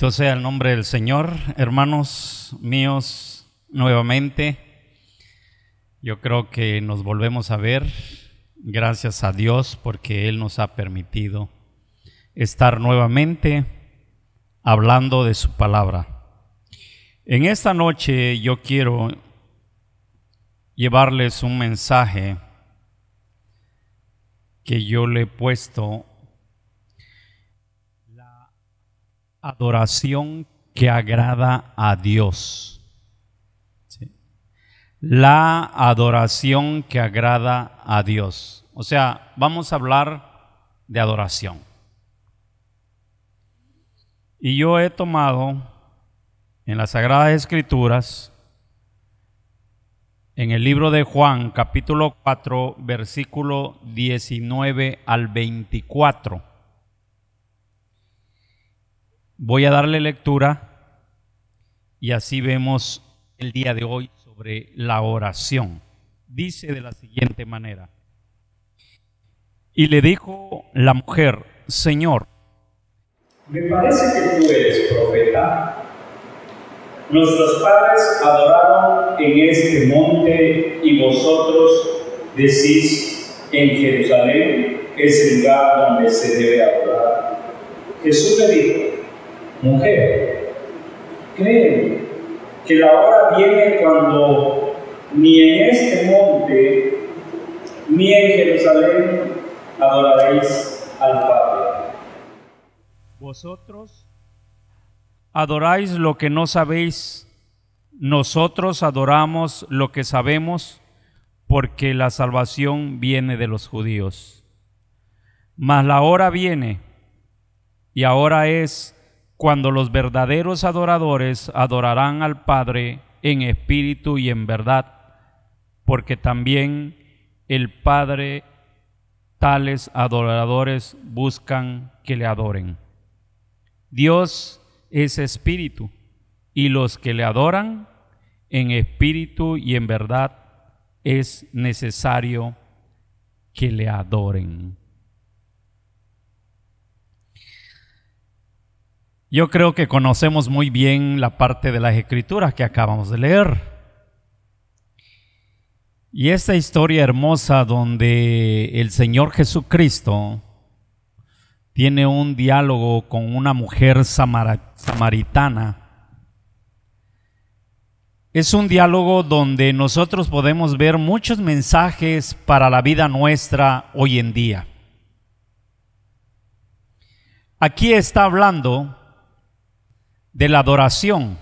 Bendito sea el nombre del Señor, hermanos míos, nuevamente. Yo creo que nos volvemos a ver, gracias a Dios, porque Él nos ha permitido estar nuevamente hablando de su palabra. En esta noche yo quiero llevarles un mensaje que yo le he puesto: adoración que agrada a Dios. ¿Sí? La adoración que agrada a Dios. O sea, vamos a hablar de adoración. Y yo he tomado en las Sagradas Escrituras, en el libro de Juan, capítulo 4, versículo 19 al 24. Voy a darle lectura y así vemos el día de hoy sobre la oración. Dice de la siguiente manera: y le dijo la mujer: Señor, me parece que tú eres profeta. Nuestros padres adoraron en este monte y vosotros decís: en Jerusalén es el lugar donde se debe adorar. Jesús le dijo: mujer, créeme que la hora viene cuando ni en este monte ni en Jerusalén adoraréis al Padre. Vosotros adoráis lo que no sabéis, nosotros adoramos lo que sabemos, porque la salvación viene de los judíos. Mas la hora viene, y ahora es, cuando los verdaderos adoradores adorarán al Padre en espíritu y en verdad, porque también el Padre tales adoradores buscan que le adoren. Dios es espíritu, y los que le adoran en espíritu y en verdad es necesario que le adoren. Yo creo que conocemos muy bien la parte de las Escrituras que acabamos de leer. Y esta historia hermosa donde el Señor Jesucristo tiene un diálogo con una mujer samaritana, es un diálogo donde nosotros podemos ver muchos mensajes para la vida nuestra hoy en día. Aquí está hablando de la adoración.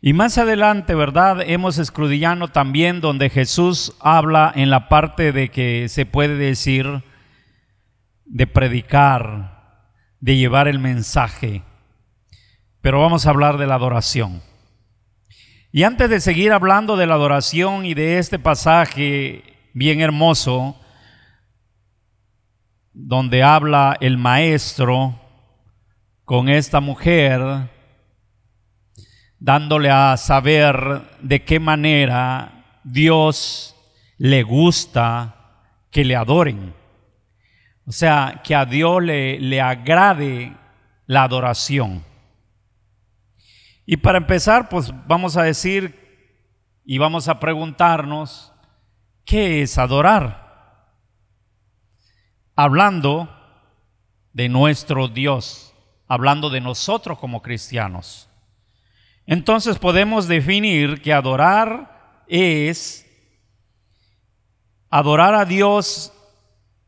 Y más adelante, ¿verdad?, hemos escudriñado también donde Jesús habla en la parte de que se puede decir de predicar, de llevar el mensaje. Pero vamos a hablar de la adoración. Y antes de seguir hablando de la adoración y de este pasaje bien hermoso, donde habla el maestro con esta mujer, dándole a saber de qué manera Dios le gusta que le adoren. O sea, que a Dios le agrade la adoración. Y para empezar, pues vamos a decir y vamos a preguntarnos: ¿qué es adorar? Hablando de nuestro Dios, hablando de nosotros como cristianos. Entonces podemos definir que adorar a Dios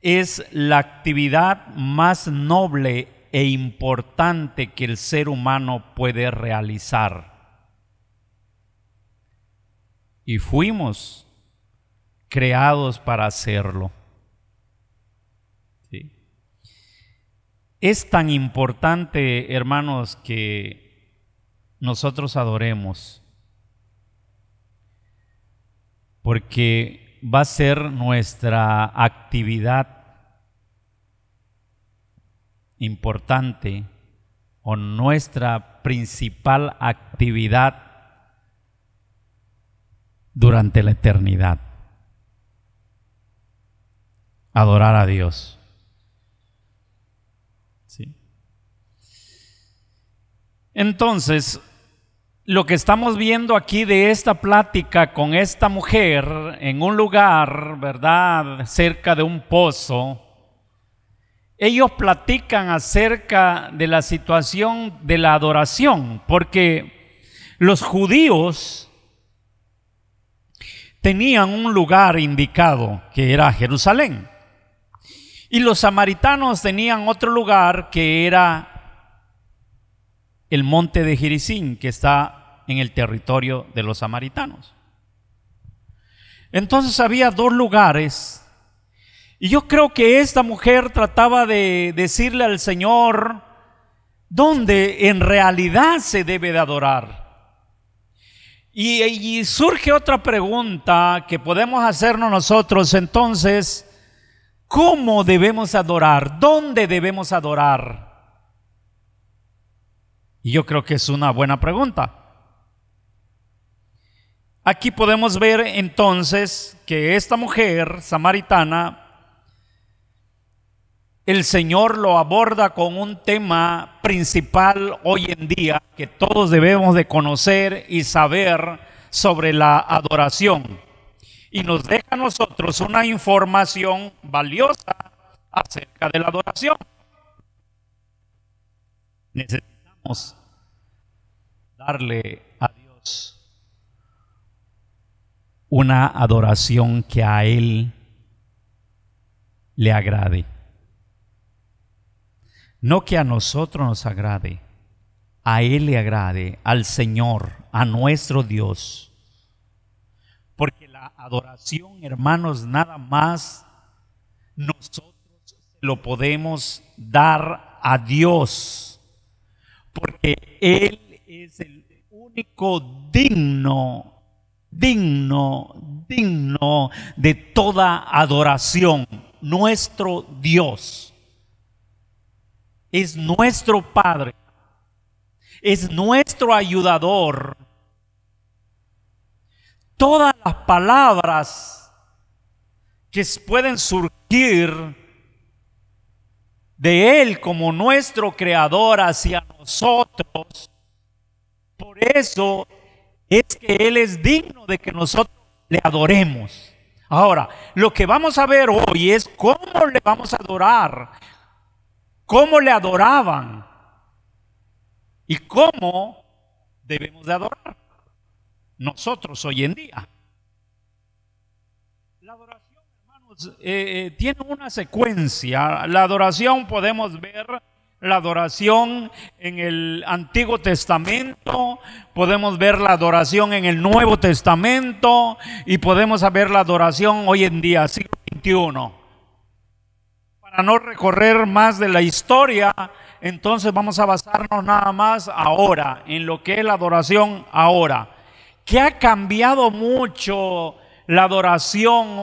es la actividad más noble e importante que el ser humano puede realizar. Y fuimos creados para hacerlo. ¿Sí? Es tan importante, hermanos, que nosotros adoremos, porque va a ser nuestra actividad importante o nuestra principal actividad durante la eternidad: adorar a Dios. ¿Sí? Entonces, lo que estamos viendo aquí de esta plática con esta mujer en un lugar, ¿verdad?, cerca de un pozo, ellos platican acerca de la situación de la adoración, porque los judíos tenían un lugar indicado que era Jerusalén, y los samaritanos tenían otro lugar que era el monte de Gerizim, que está en el territorio de los samaritanos. Entonces había dos lugares, y yo creo que esta mujer trataba de decirle al Señor dónde en realidad se debe de adorar. Y surge otra pregunta que podemos hacernos nosotros entonces: ¿cómo debemos adorar? ¿Dónde debemos adorar? Y yo creo que es una buena pregunta. Aquí podemos ver entonces que esta mujer samaritana, el Señor lo aborda con un tema principal hoy en día que todos debemos de conocer y saber sobre la adoración. Y nos deja a nosotros una información valiosa acerca de la adoración. Necesitamos darle a Dios una adoración que a Él le agrade. No que a nosotros nos agrade, a Él le agrade, al Señor, a nuestro Dios. Porque la adoración, hermanos, nada más nosotros lo podemos dar a Dios, porque Él es el único digno de toda adoración. Nuestro Dios es nuestro Padre, es nuestro ayudador. Todas las palabras que pueden surgir de Él como nuestro creador hacia nosotros, por eso es que Él es digno de que nosotros le adoremos. Ahora, lo que vamos a ver hoy es cómo le vamos a adorar, cómo le adoraban y cómo debemos de adorar nosotros hoy en día. La adoración, hermanos, tiene una secuencia. La adoración, podemos ver la adoración en el Antiguo Testamento, podemos ver la adoración en el Nuevo Testamento y podemos ver la adoración hoy en día, siglo XXI. Para no recorrer más de la historia, entonces vamos a basarnos nada más ahora, en lo que es la adoración ahora. Que ha cambiado mucho la adoración,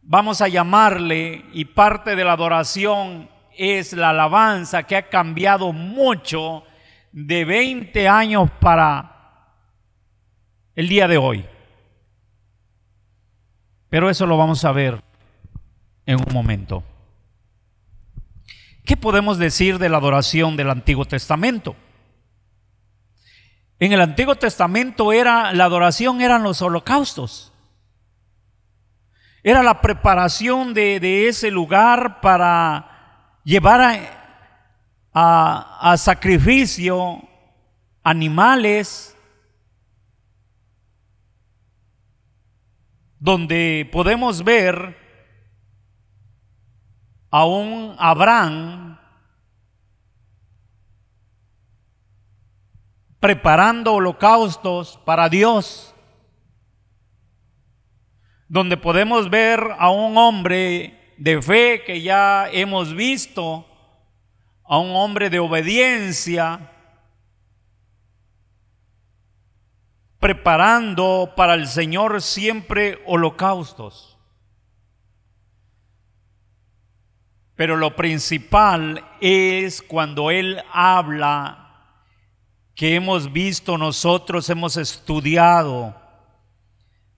vamos a llamarle, y parte de la adoración es la alabanza, que ha cambiado mucho de 20 años para el día de hoy. Pero eso lo vamos a ver en un momento. ¿Qué podemos decir de la adoración del Antiguo Testamento? En el Antiguo Testamento la adoración eran los holocaustos. Era la preparación de ese lugar para llevar a sacrificio animales, donde podemos ver a un Abraham preparando holocaustos para Dios, donde podemos ver a un hombre de fe que ya hemos visto, a un hombre de obediencia, preparando para el Señor siempre holocaustos. Pero lo principal es cuando Él habla, que hemos visto nosotros, hemos estudiado,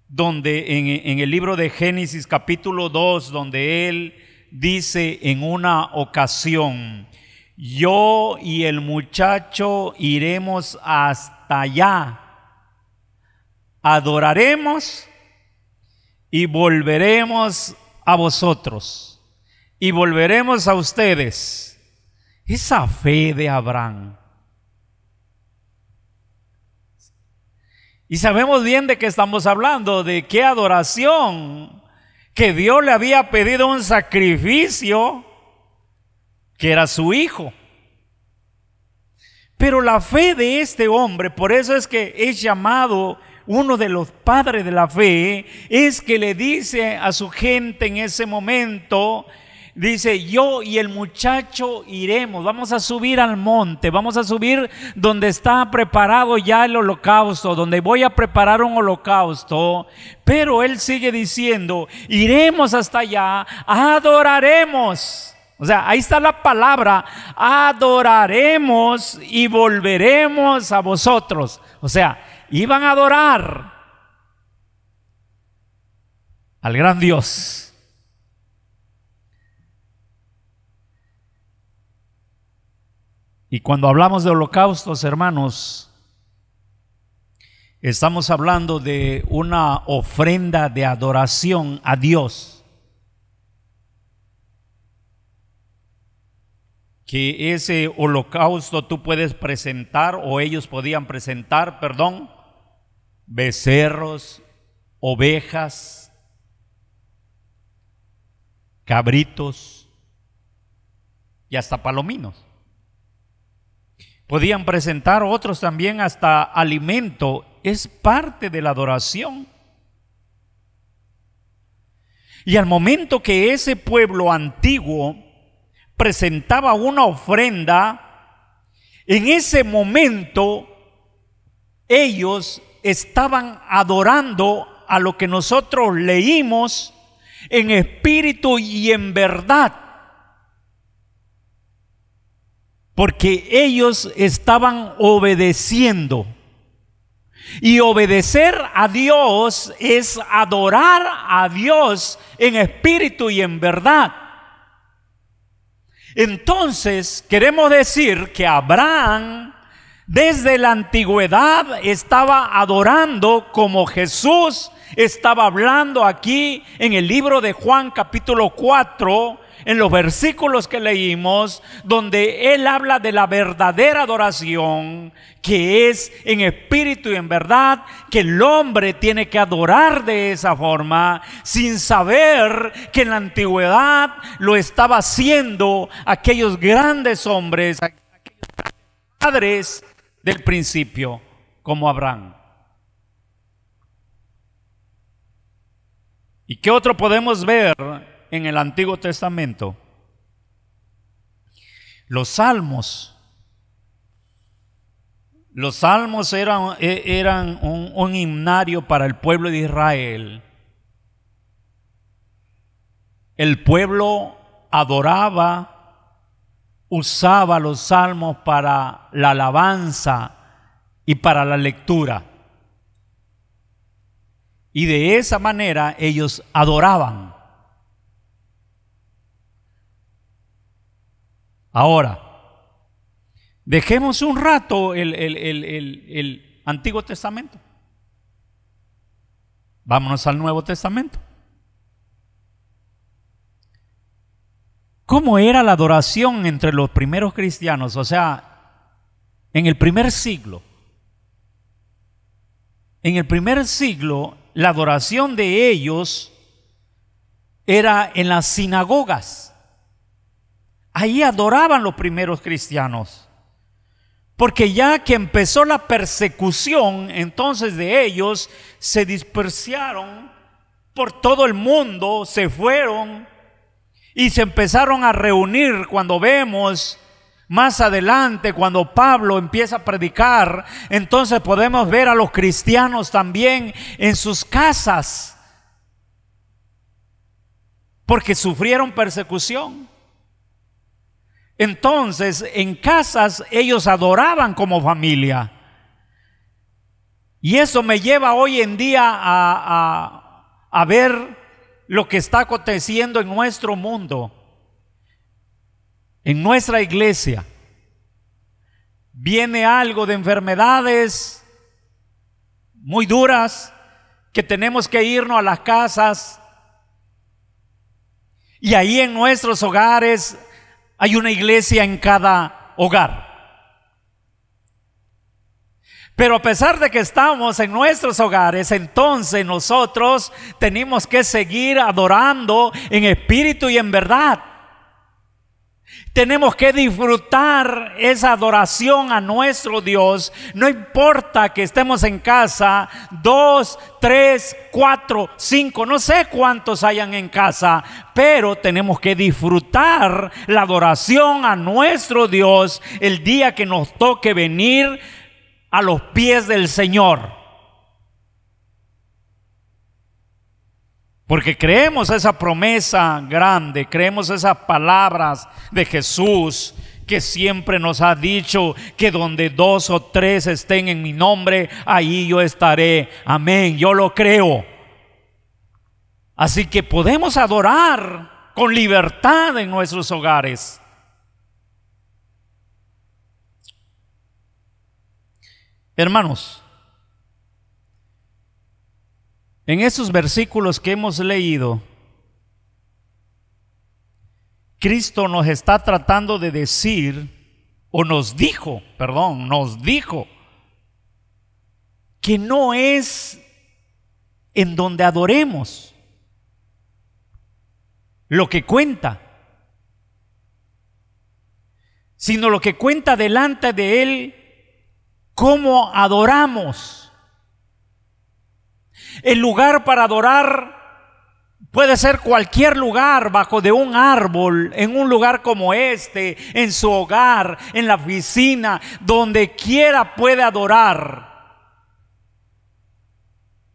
donde en el libro de Génesis capítulo 2, donde Él dice en una ocasión: yo y el muchacho iremos hasta allá, adoraremos y volveremos a vosotros y volveremos a ustedes. Esa fe de Abraham. Y sabemos bien de qué estamos hablando, de qué adoración, que Dios le había pedido un sacrificio que era su hijo. Pero la fe de este hombre, por eso es que es llamado uno de los padres de la fe, es que le dice a su gente en ese momento, dice, yo y el muchacho iremos, vamos a subir al monte, vamos a subir donde está preparado ya el holocausto, donde voy a preparar un holocausto. Pero él sigue diciendo, iremos hasta allá, adoraremos. O sea, ahí está la palabra, adoraremos y volveremos a vosotros. O sea, iban a adorar al gran Dios. Y cuando hablamos de holocaustos, hermanos, estamos hablando de una ofrenda de adoración a Dios, que ese holocausto tú puedes presentar, o ellos podían presentar, becerros, ovejas, cabritos y hasta palominos. Podían presentar otros también hasta alimento. Es parte de la adoración. Y al momento que ese pueblo antiguo presentaba una ofrenda, en ese momento ellos estaban adorando a lo que nosotros leímos en espíritu y en verdad, porque ellos estaban obedeciendo. Y obedecer a Dios es adorar a Dios en espíritu y en verdad. Entonces, queremos decir que Abraham desde la antigüedad estaba adorando como Jesús estaba hablando aquí en el libro de Juan capítulo 4, en los versículos que leímos, donde él habla de la verdadera adoración, que es en espíritu y en verdad, que el hombre tiene que adorar de esa forma, sin saber que en la antigüedad lo estaba haciendo aquellos grandes hombres, aquellos padres del principio, como Abraham. ¿Y qué otro podemos ver en el Antiguo Testamento? Los salmos. Los salmos eran un himnario para el pueblo de Israel. El pueblo adoraba, usaba los salmos para la alabanza y para la lectura. Y de esa manera ellos adoraban. Ahora, dejemos un rato el Antiguo Testamento. Vámonos al Nuevo Testamento. ¿Cómo era la adoración entre los primeros cristianos? O sea, en el primer siglo. En el primer siglo, la adoración de ellos era en las sinagogas. Ahí adoraban los primeros cristianos. Porque ya que empezó la persecución, entonces de ellos se dispersaron por todo el mundo, se fueron y se empezaron a reunir. Cuando vemos más adelante, cuando Pablo empieza a predicar, entonces podemos ver a los cristianos también en sus casas, porque sufrieron persecución. Entonces, en casas ellos adoraban como familia. Y eso me lleva hoy en día a ver lo que está aconteciendo en nuestro mundo. en nuestra iglesia viene algo de enfermedades muy duras, que tenemos que irnos a las casas, y ahí en nuestros hogares hay una iglesia en cada hogar. Pero a pesar de que estamos en nuestros hogares, entonces nosotros tenemos que seguir adorando en espíritu y en verdad. Tenemos que disfrutar esa adoración a nuestro Dios. No importa que estemos en casa, 2, 3, 4, 5, no sé cuántos hayan en casa, pero tenemos que disfrutar la adoración a nuestro Dios el día que nos toque venir a los pies del Señor. Porque creemos esa promesa grande, creemos esas palabras de Jesús que siempre nos ha dicho que donde 2 o 3 estén en mi nombre, ahí yo estaré. Amén, yo lo creo. Así que podemos adorar con libertad en nuestros hogares. Hermanos, en esos versículos que hemos leído, Cristo nos está tratando de decir, o nos dijo que no es en donde adoremos lo que cuenta, sino lo que cuenta delante de Él, cómo adoramos. El lugar para adorar puede ser cualquier lugar, bajo de un árbol, en un lugar como este, en su hogar, en la oficina, donde quiera puede adorar.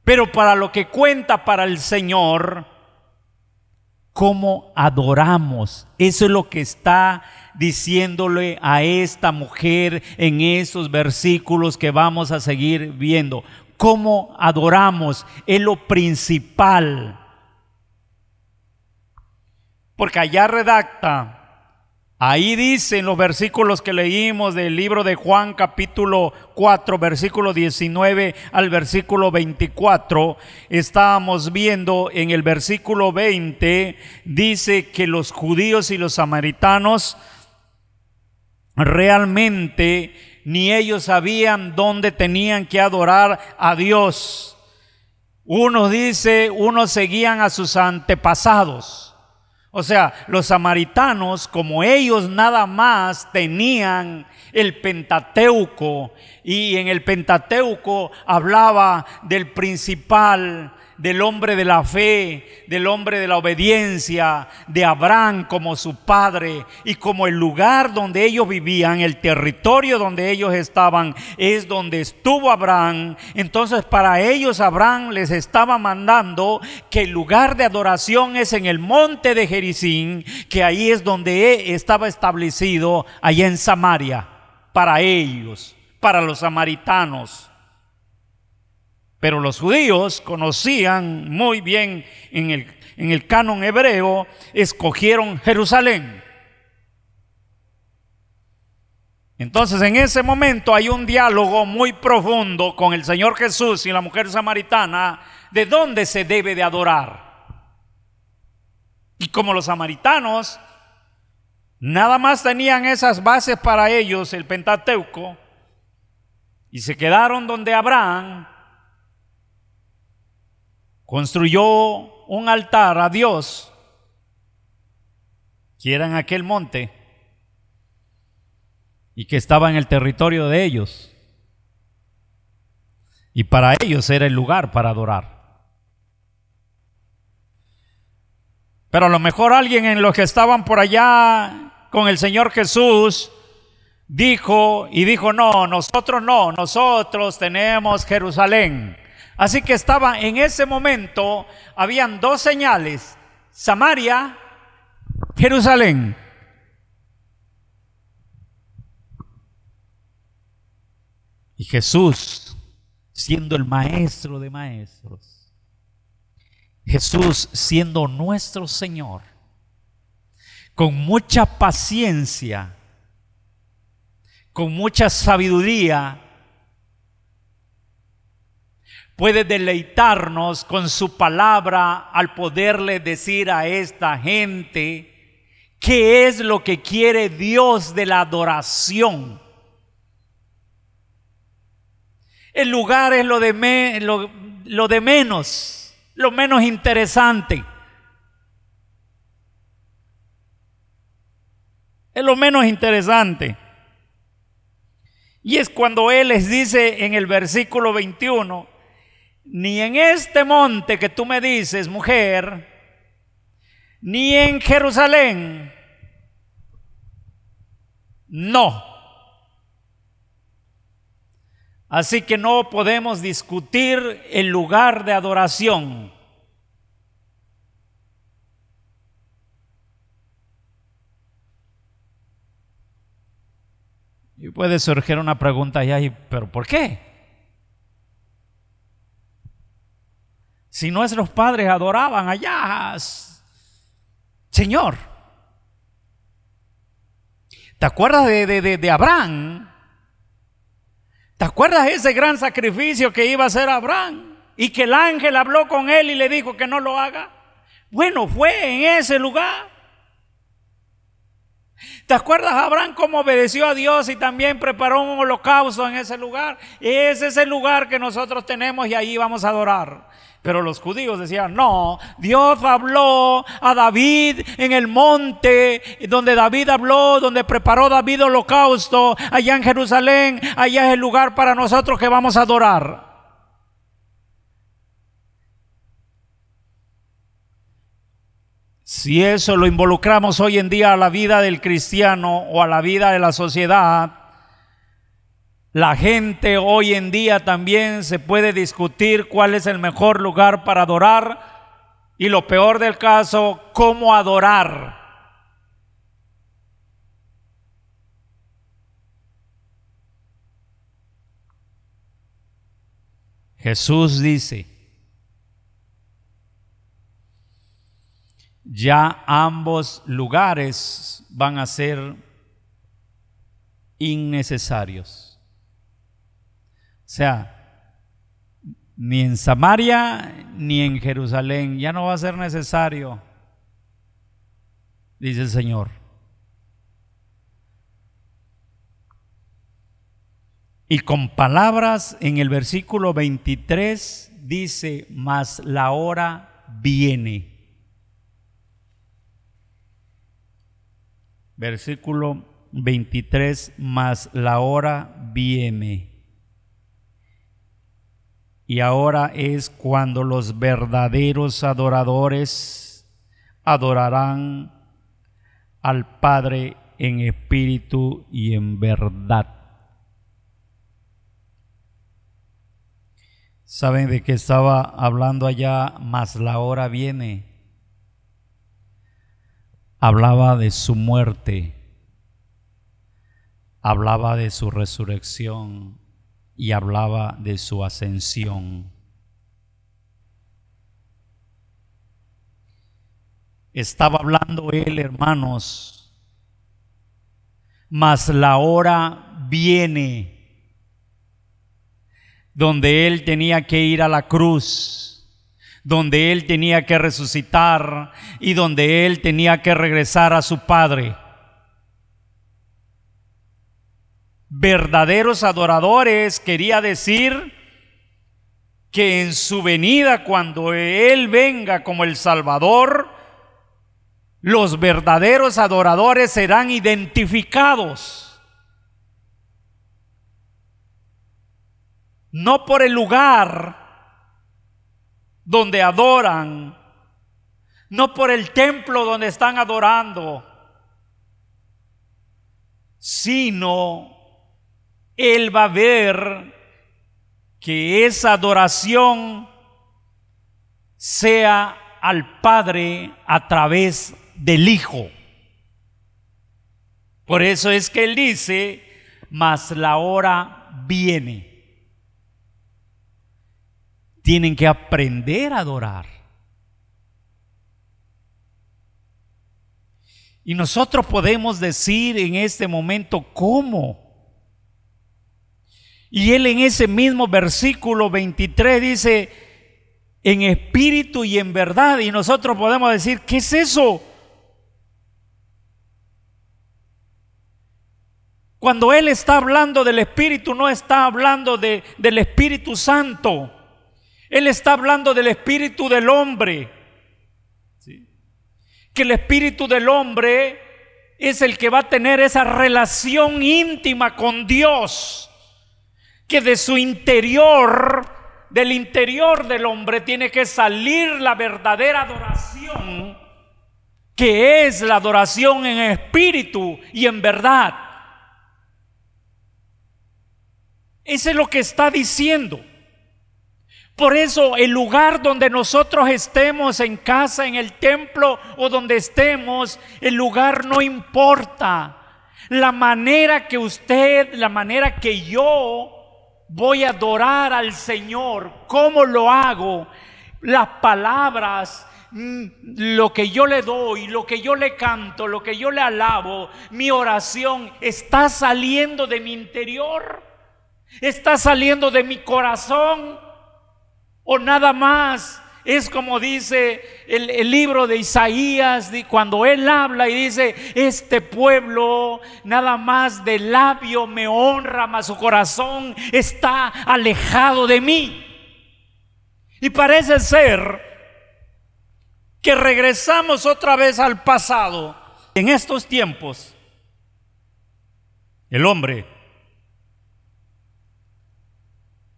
Pero para lo que cuenta para el Señor, cómo adoramos, eso es lo que está diciéndole a esta mujer en esos versículos que vamos a seguir viendo. Cómo adoramos es lo principal. Porque allá redacta, ahí dice en los versículos que leímos del libro de Juan capítulo 4, versículo 19 al versículo 24, estábamos viendo en el versículo 20, dice que los judíos y los samaritanos realmente ni ellos sabían dónde tenían que adorar a Dios. Unos seguían a sus antepasados. O sea, los samaritanos, como ellos nada más tenían el Pentateuco, y en el Pentateuco hablaba del principal, del hombre de la fe, del hombre de la obediencia, de Abraham como su padre, y como el lugar donde ellos vivían, el territorio donde ellos estaban, es donde estuvo Abraham. Entonces para ellos Abraham les estaba mandando que el lugar de adoración es en el monte de Gerizim, que ahí es donde estaba establecido, allá en Samaria, para ellos, para los samaritanos. Pero los judíos conocían muy bien en el canon hebreo, escogieron Jerusalén. Entonces en ese momento hay un diálogo muy profundo con el Señor Jesús y la mujer samaritana de dónde se debe de adorar. Y como los samaritanos nada más tenían esas bases para ellos, el Pentateuco, y se quedaron donde Abraham construyó un altar a Dios, que era en aquel monte y que estaba en el territorio de ellos, y para ellos era el lugar para adorar. Pero a lo mejor alguien en los que estaban por allá con el Señor Jesús dijo, no, nosotros tenemos Jerusalén. Así que estaba en ese momento, habían 2 señales: Samaria, Jerusalén. Y Jesús, siendo el maestro de maestros, Jesús siendo nuestro Señor, con mucha paciencia, con mucha sabiduría, puede deleitarnos con su palabra al poderle decir a esta gente qué es lo que quiere Dios de la adoración. El lugar es lo de menos, lo menos interesante. Es lo menos interesante. Y es cuando Él les dice en el versículo 21, ni en este monte que tú me dices, mujer, ni en Jerusalén, no. Así que no podemos discutir el lugar de adoración. Y puede surgir una pregunta allá, ¿pero por qué? Si nuestros padres adoraban allá, Señor. ¿Te acuerdas de Abraham? ¿Te acuerdas de ese gran sacrificio que iba a hacer Abraham? Y que el ángel habló con él y le dijo que no lo haga. Bueno, fue en ese lugar. ¿Te acuerdas Abraham cómo obedeció a Dios y también preparó un holocausto en ese lugar? Ese es el lugar que nosotros tenemos y ahí vamos a adorar. Pero los judíos decían, no, Dios habló a David en el monte donde David habló, donde preparó David holocausto, allá en Jerusalén, allá es el lugar para nosotros que vamos a adorar. Si eso lo involucramos hoy en día a la vida del cristiano o a la vida de la sociedad, la gente hoy en día también se puede discutir cuál es el mejor lugar para adorar y lo peor del caso, cómo adorar. Jesús dice, ya ambos lugares van a ser innecesarios. O sea, ni en Samaria ni en Jerusalén ya no va a ser necesario, dice el Señor. Y con palabras en el versículo 23 dice, mas la hora viene. Versículo 23, mas la hora viene. Y ahora es cuando los verdaderos adoradores adorarán al Padre en espíritu y en verdad. ¿Saben de qué estaba hablando allá? Mas la hora viene. Hablaba de su muerte, hablaba de su resurrección y hablaba de su ascensión. Estaba hablando él, hermanos, mas la hora viene donde él tenía que ir a la cruz, donde él tenía que resucitar y donde él tenía que regresar a su Padre. Verdaderos adoradores quería decir que en su venida, cuando él venga como el Salvador, los verdaderos adoradores serán identificados no por el lugar donde adoran, no por el templo donde están adorando, sino él va a ver que esa adoración sea al Padre a través del Hijo. Por eso es que él dice, mas la hora viene. Tienen que aprender a adorar. Y nosotros podemos decir en este momento cómo. Y él en ese mismo versículo 23 dice, en espíritu y en verdad. Y nosotros podemos decir, ¿qué es eso? Cuando él está hablando del Espíritu, no está hablando del Espíritu Santo. Él está hablando del espíritu del hombre. ¿Sí? Que el espíritu del hombre es el que va a tener esa relación íntima con Dios. Que de su interior, del interior del hombre, tiene que salir la verdadera adoración, que es la adoración en espíritu y en verdad. Eso es lo que está diciendo. Por eso el lugar donde nosotros estemos, en casa, en el templo o donde estemos, el lugar no importa. La manera que usted, la manera que yo voy a adorar al Señor, cómo lo hago, las palabras, lo que yo le doy, lo que yo le canto, lo que yo le alabo, mi oración, ¿está saliendo de mi interior? ¿Está saliendo de mi corazón? ¿O nada más es como dice el libro de Isaías, cuando él habla y dice, este pueblo nada más de labio me honra, mas su corazón está alejado de mí? Y parece ser que regresamos otra vez al pasado. En estos tiempos, el hombre,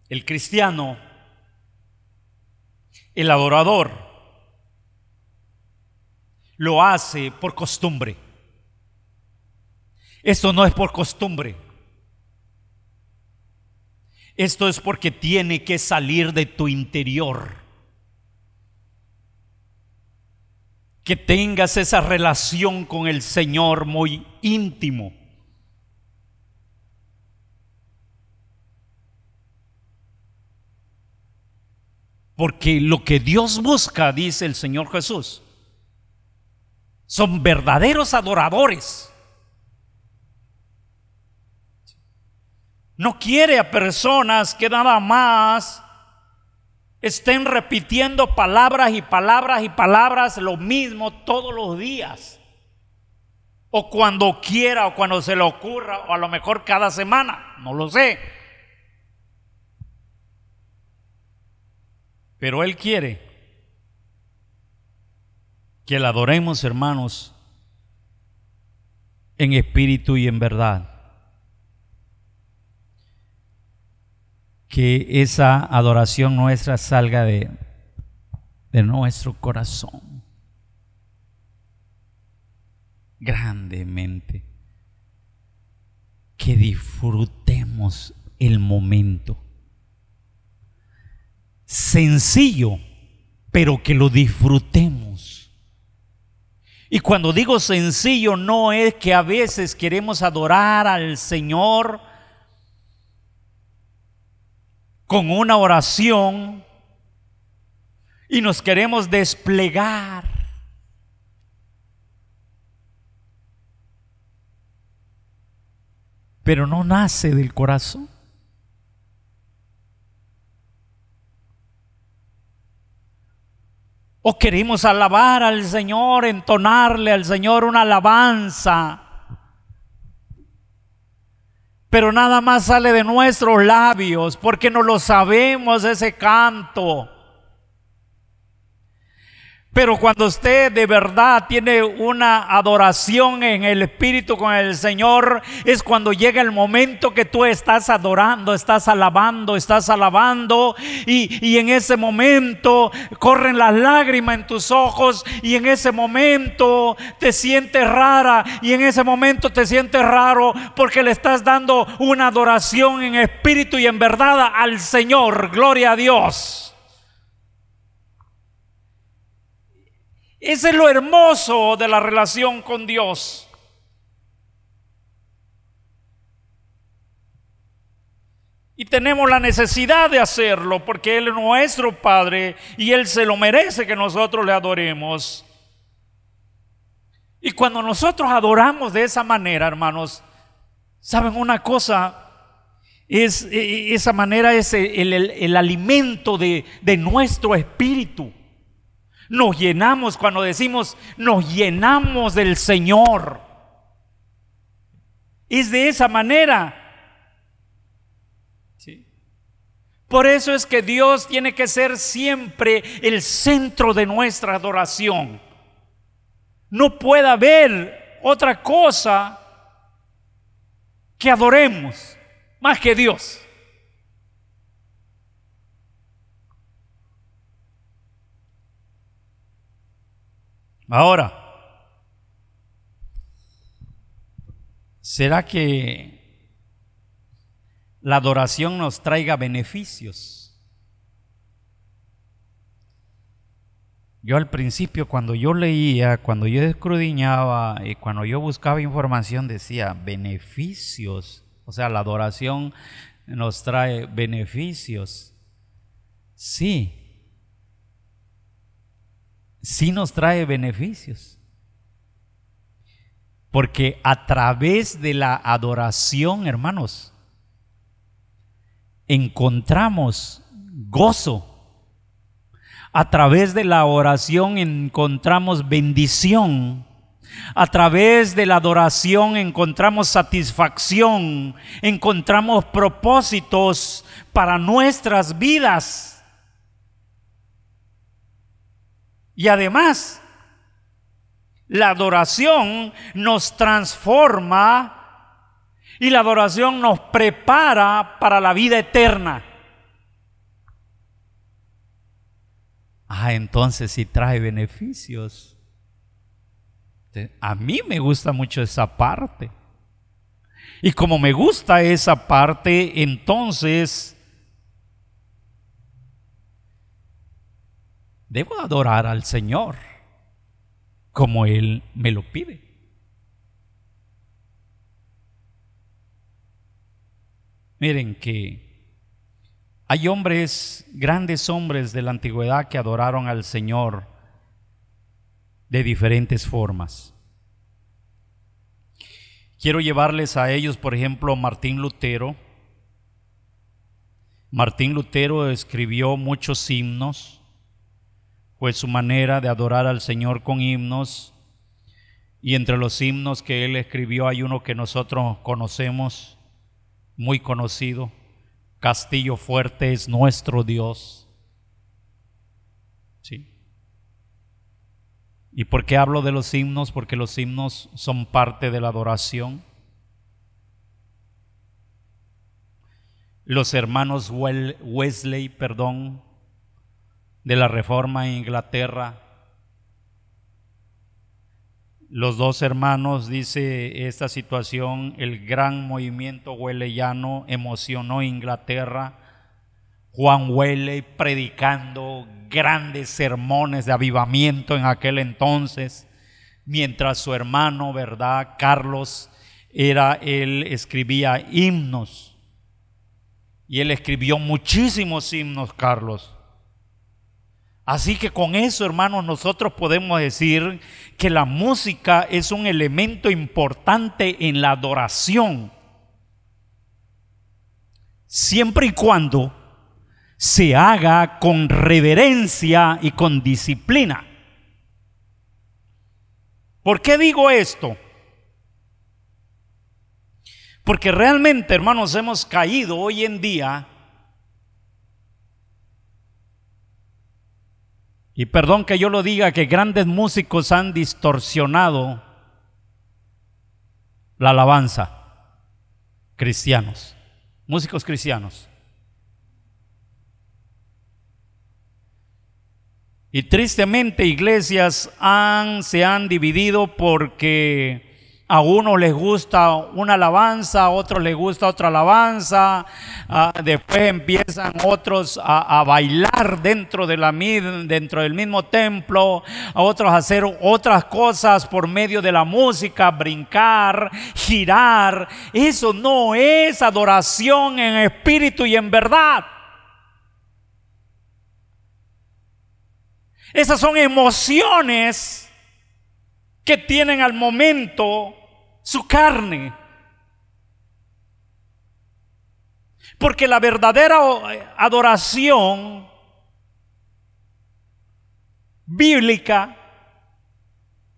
el cristiano, el adorador, lo hace por costumbre. Esto no es por costumbre. Esto es porque tiene que salir de tu interior. Que tengas esa relación con el Señor muy íntimo. Porque lo que Dios busca, dice el Señor Jesús, son verdaderos adoradores. No quiere a personas que nada más estén repitiendo palabras y palabras y palabras lo mismo todos los días, o cuando quiera, o cuando se le ocurra, o a lo mejor cada semana, no lo sé. Pero Él quiere que la adoremos, hermanos, en espíritu y en verdad. Que esa adoración nuestra salga de nuestro corazón grandemente. Que disfrutemos el momento. Sencillo, pero que lo disfrutemos. Y cuando digo sencillo, no es que a veces queremos adorar al Señor con una oración y nos queremos desplegar. Pero no nace del corazón. O queremos alabar al Señor, entonarle al Señor una alabanza, pero nada más sale de nuestros labios porque no lo sabemos ese canto. Pero cuando usted de verdad tiene una adoración en el Espíritu con el Señor, es cuando llega el momento que tú estás adorando, estás alabando, y en ese momento corren las lágrimas en tus ojos, y en ese momento te sientes rara, y en ese momento te sientes raro porque le estás dando una adoración en espíritu y en verdad al Señor. Gloria a Dios. Ese es lo hermoso de la relación con Dios. Y tenemos la necesidad de hacerlo porque Él es nuestro Padre y Él se lo merece que nosotros le adoremos. Y cuando nosotros adoramos de esa manera, hermanos, ¿saben una cosa? Esa manera es el alimento de nuestro espíritu. Nos llenamos, cuando decimos nos llenamos del Señor. Es de esa manera. ¿Sí? Por eso es que Dios tiene que ser siempre el centro de nuestra adoración. No puede haber otra cosa que adoremos más que Dios. Ahora, ¿será que la adoración nos traiga beneficios? Yo al principio, cuando yo leía, cuando yo escudriñaba y cuando yo buscaba información, decía beneficios. O sea, la adoración nos trae beneficios. Sí. Sí nos trae beneficios. Porque a través de la adoración, hermanos, encontramos gozo. A través de la oración encontramos bendición. A través de la adoración encontramos satisfacción, encontramos propósitos para nuestras vidas. Y además, la adoración nos transforma y la adoración nos prepara para la vida eterna. Entonces sí trae beneficios. A mí me gusta mucho esa parte. Y como me gusta esa parte, entonces debo adorar al Señor como Él me lo pide. Miren que hay hombres, grandes hombres de la antigüedad que adoraron al Señor de diferentes formas. Quiero llevarles a ellos, por ejemplo, Martín Lutero. Martín Lutero escribió muchos himnos. Fue su manera de adorar al Señor con himnos. Y entre los himnos que él escribió hay uno que nosotros conocemos, muy conocido: Castillo fuerte es nuestro Dios. ¿Sí? ¿Y por qué hablo de los himnos? Porque los himnos son parte de la adoración. Los hermanos Wesley, de la Reforma en Inglaterra, los dos hermanos, dice esta situación, el gran movimiento wesleyano emocionó a Inglaterra. Juan Wesley predicando grandes sermones de avivamiento en aquel entonces, mientras su hermano, ¿verdad?, Carlos, él escribía himnos, y él escribió muchísimos himnos, Carlos. Así que con eso, hermanos, nosotros podemos decir que la música es un elemento importante en la adoración, siempre y cuando se haga con reverencia y con disciplina. ¿Por qué digo esto? Porque realmente, hermanos, hemos caído hoy en día, y perdón que yo lo diga, que grandes músicos han distorsionado la alabanza. Cristianos, músicos cristianos. Y tristemente iglesias se han dividido porque a unos les gusta una alabanza, a otros les gusta otra alabanza, después empiezan otros a bailar dentro del mismo templo, a otros a hacer otras cosas por medio de la música, brincar, girar. Eso no es adoración en espíritu y en verdad. Esas son emociones que tienen al momento su carne. Porque la verdadera adoración bíblica,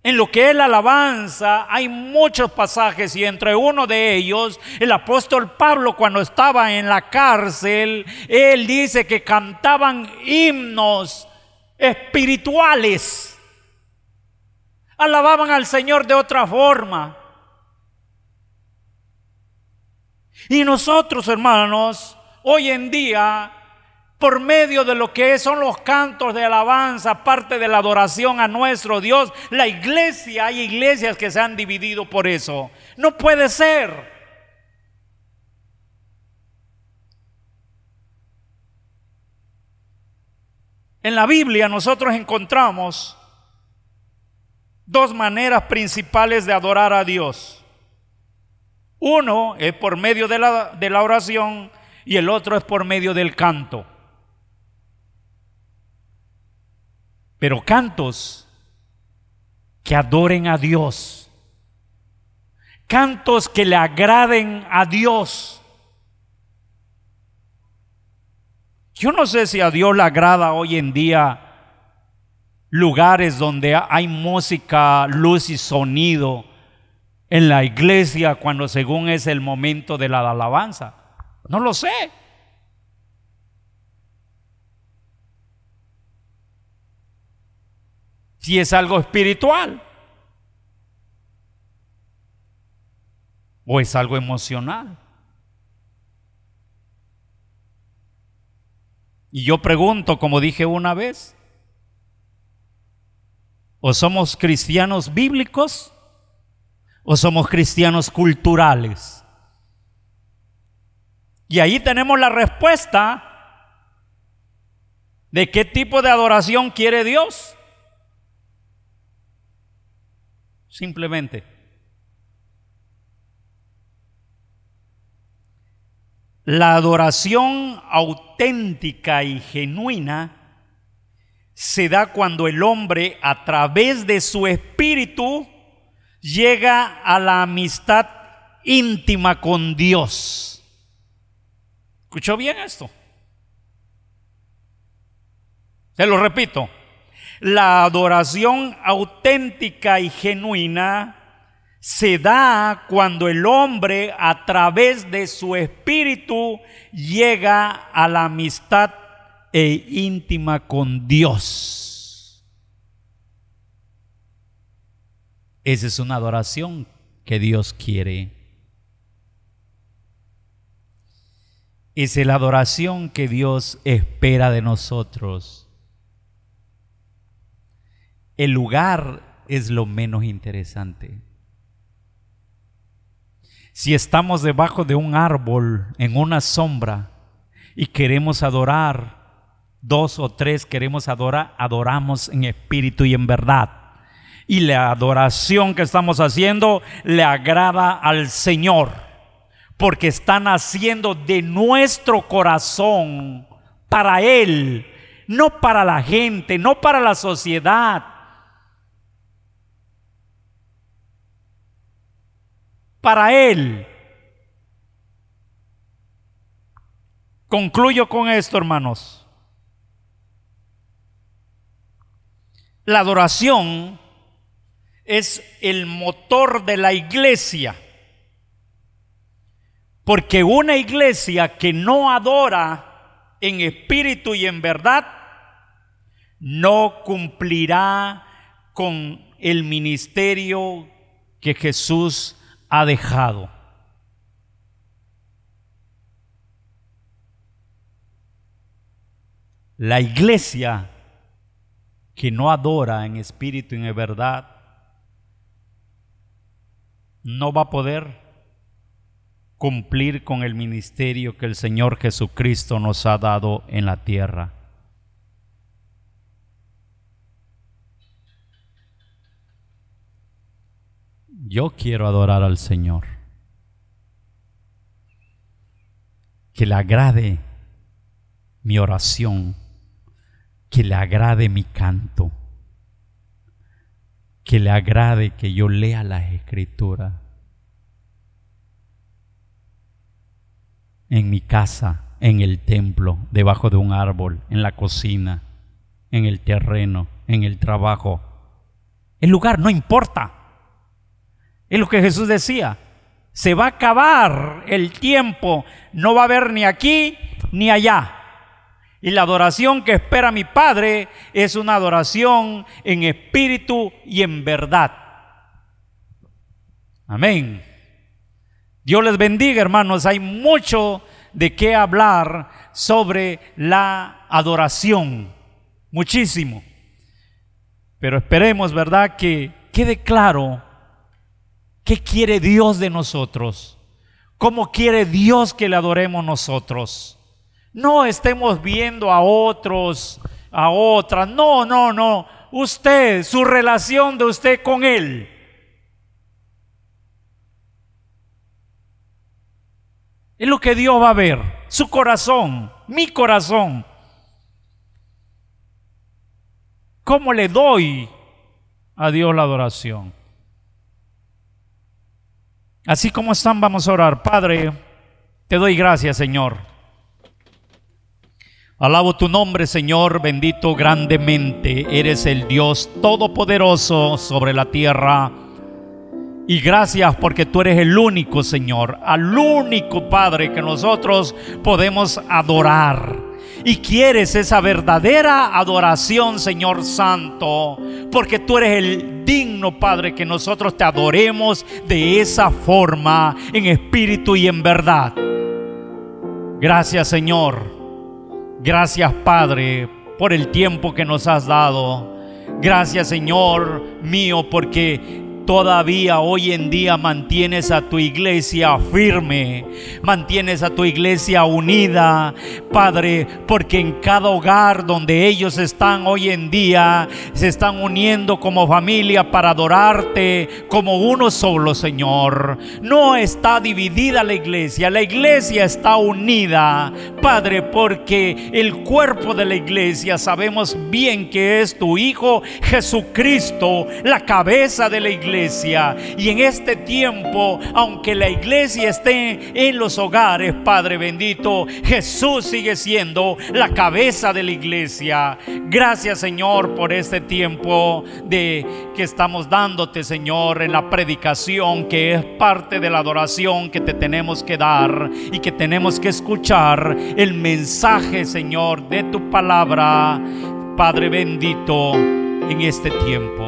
en lo que es la alabanza, hay muchos pasajes, y entre uno de ellos, el apóstol Pablo, cuando estaba en la cárcel, él dice que cantaban himnos espirituales, alababan al Señor de otra forma. Y nosotros, hermanos, hoy en día, por medio de lo que son los cantos de alabanza, parte de la adoración a nuestro Dios, la iglesia, hay iglesias que se han dividido por eso. No puede ser. En la Biblia nosotros encontramos dos maneras principales de adorar a Dios. Uno es por medio de la oración y el otro es por medio del canto. Pero cantos que adoren a Dios, cantos que le agraden a Dios. Yo no sé si a Dios le agrada hoy en día lugares donde hay música, luz y sonido en la iglesia cuando según es el momento de la alabanza. No lo sé. Si es algo espiritual o es algo emocional. Y yo pregunto, como dije una vez, ¿o somos cristianos bíblicos o somos cristianos culturales? Y ahí tenemos la respuesta de qué tipo de adoración quiere Dios. Simplemente. La adoración auténtica y genuina se da cuando el hombre, a través de su espíritu, llega a la amistad íntima con Dios. ¿Escuchó bien esto? Se lo repito. La adoración auténtica y genuina se da cuando el hombre, a través de su espíritu, llega a la amistad íntima con Dios. Esa es una adoración que Dios quiere. Esa es la adoración que Dios espera de nosotros. El lugar es lo menos interesante. Si estamos debajo de un árbol, en una sombra, y queremos adorar, 2 o 3 queremos adorar, adoramos en espíritu y en verdad. Y la adoración que estamos haciendo le agrada al Señor, porque está naciendo de nuestro corazón para Él, no para la gente, no para la sociedad. Para Él. Concluyo con esto, hermanos. La adoración es el motor de la iglesia, porque una iglesia que no adora en espíritu y en verdad no cumplirá con el ministerio que Jesús ha dejado. La iglesia que no adora en espíritu y en verdad no va a poder cumplir con el ministerio que el Señor Jesucristo nos ha dado en la tierra. Yo quiero adorar al Señor. Que le agrade mi oración, que le agrade mi canto. que le agrade que yo lea las Escrituras en mi casa, en el templo, debajo de un árbol, en la cocina, en el terreno, en el trabajo. El lugar no importa. Es lo que Jesús decía. Se va a acabar el tiempo, no va a haber ni aquí ni allá. Y la adoración que espera mi Padre es una adoración en espíritu y en verdad. Amén. Dios les bendiga, hermanos. Hay mucho de qué hablar sobre la adoración. Muchísimo. Pero esperemos, ¿verdad?, que quede claro qué quiere Dios de nosotros. ¿Cómo quiere Dios que le adoremos nosotros? No estemos viendo a otros, a otras. No. Usted, su relación de usted con Él. Es lo que Dios va a ver. Su corazón, mi corazón. ¿Cómo le doy a Dios la adoración? Así como están, vamos a orar. Padre, te doy gracias, Señor. Alabo tu nombre, Señor, bendito grandemente. Eres el Dios todopoderoso sobre la tierra. Y gracias porque tú eres el único, Señor, al único Padre que nosotros podemos adorar. Y quieres esa verdadera adoración, Señor Santo, porque tú eres el digno, Padre, que nosotros te adoremos de esa forma, en espíritu y en verdad. Gracias, Señor. Gracias, Padre, por el tiempo que nos has dado. Gracias, Señor mío, porque todavía hoy en día mantienes a tu iglesia firme, mantienes a tu iglesia unida, Padre, porque en cada hogar donde ellos están hoy en día, se están uniendo como familia para adorarte como uno solo, Señor. No está dividida la iglesia está unida, Padre, porque el cuerpo de la iglesia sabemos bien que es tu Hijo Jesucristo, la cabeza de la iglesia. Y en este tiempo, aunque la iglesia esté en los hogares, Padre bendito, Jesús sigue siendo la cabeza de la iglesia. Gracias, Señor, por este tiempo que estamos dándote, Señor, en la predicación, que es parte de la adoración que te tenemos que dar y que tenemos que escuchar el mensaje, Señor, de tu palabra, Padre bendito, en este tiempo.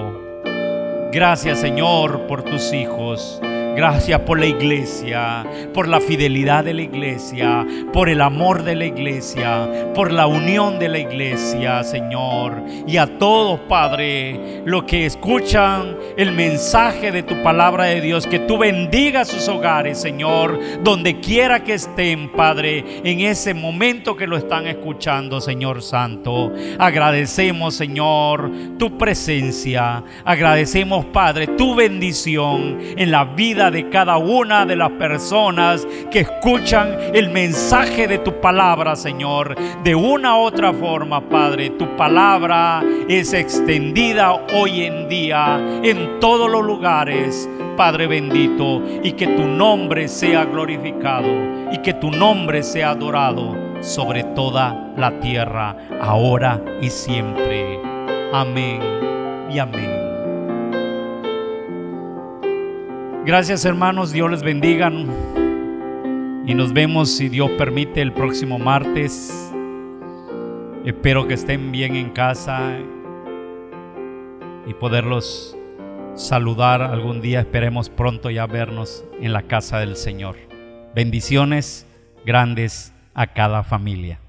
Gracias, Señor, por tus hijos. Gracias por la iglesia, por la fidelidad de la iglesia, por el amor de la iglesia, por la unión de la iglesia, Señor. Y a todos, Padre, los que escuchan el mensaje de tu palabra de Dios, que tú bendigas sus hogares, Señor, donde quiera que estén, Padre, en ese momento que lo están escuchando, Señor Santo. Agradecemos, Señor, tu presencia. Agradecemos, Padre, tu bendición en la vida de cada una de las personas que escuchan el mensaje de tu palabra, Señor. De una u otra forma, Padre, tu palabra es extendida hoy en día en todos los lugares, Padre bendito, y que tu nombre sea glorificado y que tu nombre sea adorado sobre toda la tierra, ahora y siempre. Amén y amén. Gracias, hermanos, Dios les bendiga y nos vemos, si Dios permite, el próximo martes. Espero que estén bien en casa y poderlos saludar algún día. Esperemos pronto ya vernos en la casa del Señor. Bendiciones grandes a cada familia.